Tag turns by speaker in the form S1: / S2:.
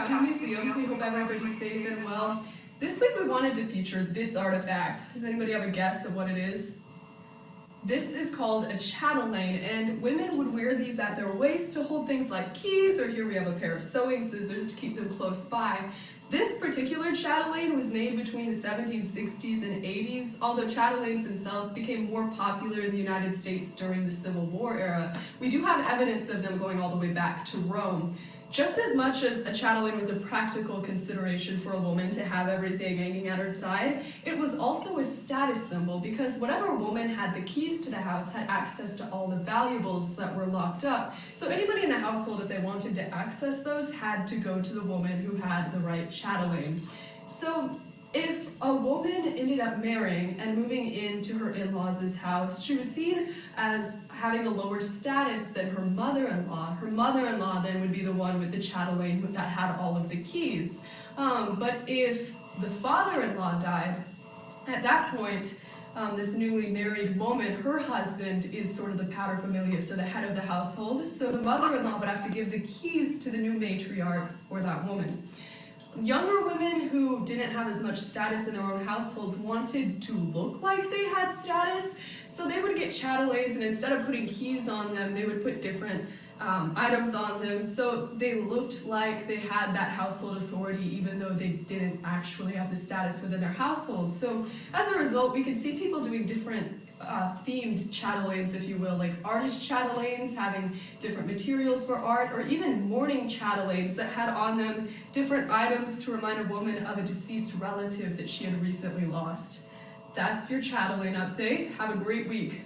S1: County Museum. We hope everybody's safe and well. This week we wanted to feature this artifact. Does anybody have a guess of what it is? This is called a chatelaine, and women would wear these at their waist to hold things like keys, or here we have a pair of sewing scissors to keep them close by. This particular chatelaine was made between the 1760s and 80s, although chatelaines themselves became more popular in the United States during the Civil War era. We do have evidence of them going all the way back to Rome. Just as much as a chatelaine was a practical consideration for a woman to have everything hanging at her side, it was also a status symbol because whatever woman had the keys to the house had access to all the valuables that were locked up. So anybody in the household, if they wanted to access those, had to go to the woman who had the right chatelaine. So if a woman ended up marrying and moving into her in-laws' house, she was seen as having a lower status than her mother-in-law. Her mother-in-law then would be the one with the chatelaine that had all of the keys. But if the father-in-law died, at that point, this newly married woman, her husband is sort of the paterfamilias, so the head of the household. So the mother-in-law would have to give the keys to the new matriarch or that woman. Younger women who didn't have as much status in their own households wanted to look like they had status, so they would get chatelaines, and instead of putting keys on them, they would put different items on them, so they looked like they had that household authority even though they didn't actually have the status within their household. So as a result, we can see people doing different themed chatelaines, if you will, like artist chatelaines having different materials for art, or even mourning chatelaines that had on them different items to remind a woman of a deceased relative that she had recently lost. That's your chatelaine update. Have a great week.